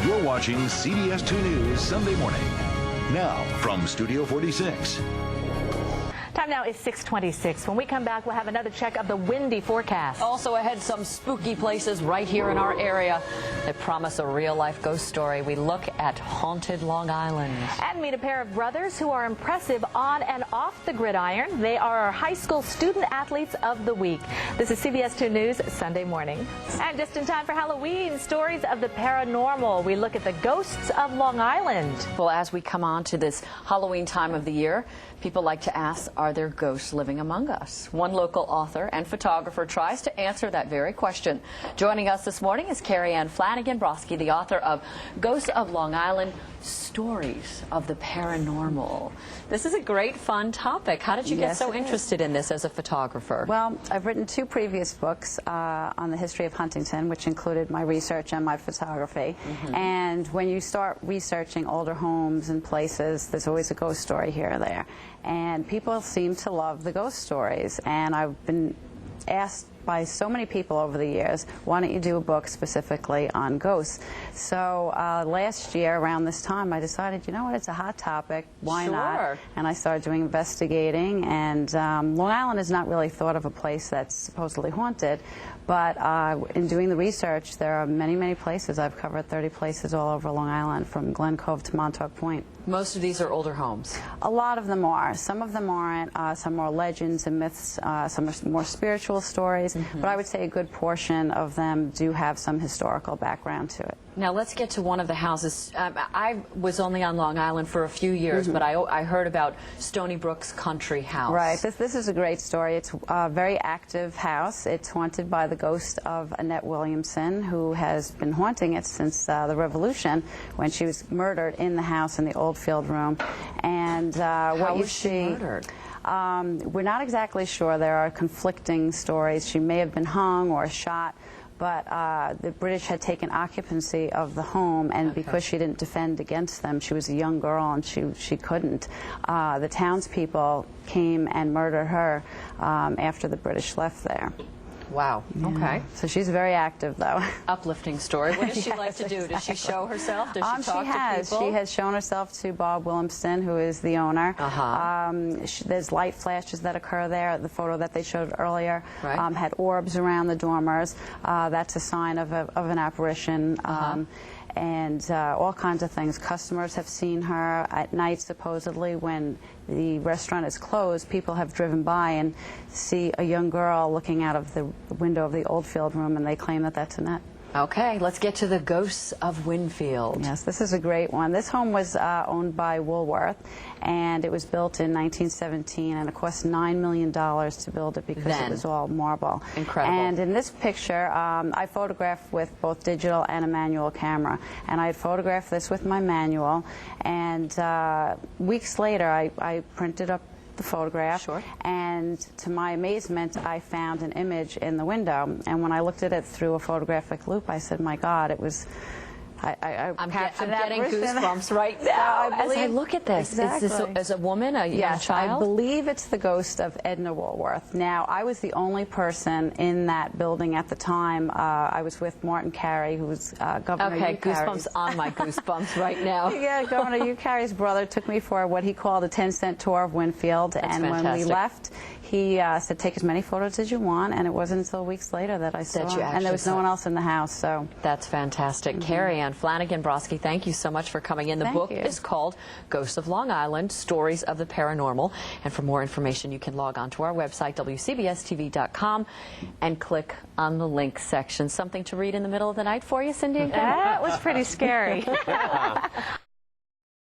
You're watching CBS 2 News Sunday Morning. Now, from Studio 46. Time now is 6:26. When we come back, we'll have another check of the windy forecast. Also ahead, some spooky places right here in our area that promise a real-life ghost story. We look at haunted Long Island. And meet a pair of brothers who are impressive on and off the gridiron. They are our high school student athletes of the week. This is CBS 2 News Sunday Morning. And just in time for Halloween, stories of the paranormal. We look at the ghosts of Long Island. Well, as we come on to this Halloween time of the year, people like to ask, are there ghosts living among us? One local author and photographer tries to answer that very question. Joining us this morning is Carrie Ann Flanagan-Broski, the author of Ghosts of Long Island, Stories of the Paranormal. This is a great, fun topic. How did you get so interested in this as a photographer? Well, I've written 2 previous books on the history of Huntington, which included my research and my photography. And when you start researching older homes and places, there's always a ghost story here or there. And people seem to love the ghost stories. And I've been asked by so many people over the years, why don't you do a book specifically on ghosts? So last year around this time I decided, you know what, it's a hot topic, why not? And I started doing investigating, and Long Island is not really thought of a place that's supposedly haunted, but in doing the research there are many, many places. I've covered 30 places all over Long Island, from Glen Cove to Montauk Point. Most of these are older homes. A lot of them are. Some of them aren't. Some are legends and myths. Some are more spiritual stories. But I would say a good portion of them do have some historical background to it. Now let's get to one of the houses. I was only on Long Island for a few years, but I heard about Stony Brook's Country House. Right. This is a great story. It's a very active house. It's haunted by the ghost of Annette Williamson, who has been haunting it since the Revolution, when she was murdered in the house in the Oldfield room. And How was she murdered? We're not exactly sure. There are conflicting stories. She may have been hung or shot, but the British had taken occupancy of the home, and because she didn't defend against them, she was a young girl and she couldn't. The townspeople came and murdered her after the British left there. Wow. Yeah. Okay. So she's very active, though. Uplifting story. What does she like to do? Does she show herself? Does she talk to people? She has shown herself to Bob Williamson, who is the owner. There's light flashes that occur there. The photo that they showed earlier had orbs around the dormers. That's a sign of an apparition. And all kinds of things. Customers have seen her at night, supposedly, when the restaurant is closed. People have driven by and see a young girl looking out of the window of the Oldfield room, and they claim that that's Annette. Okay, let's get to the Ghosts of Winfield. Yes, this is a great one. This home was owned by Woolworth, and it was built in 1917, and it cost $9 million to build it because it was all marble. Incredible. And in this picture, I photographed with both digital and a manual camera, and I had photographed this with my manual, and weeks later I printed up the photograph, and to my amazement I found an image in the window, and when I looked at it through a photographic loop, I said, my God, it was I'm getting goosebumps right now as I look at this. Exactly. Is this as a woman, a young child? I believe it's the ghost of Edna Woolworth. Now, I was the only person in that building at the time. I was with Martin Carey, who was Governor Hugh goosebumps on my goosebumps right now. Yeah, Governor Hugh Carey's brother took me for what he called a 10-cent tour of Winfield. That's and fantastic. When we left, he said, take as many photos as you want, and it wasn't until weeks later that I saw him. And there was no one else in the house. So that's fantastic. Carrie Ann Flanagan-Broski, thank you so much for coming in. The book is called Ghosts of Long Island, Stories of the Paranormal. And for more information, you can log on to our website, WCBSTV.com, and click on the link section. Something to read in the middle of the night for you, Cindy? That was pretty scary.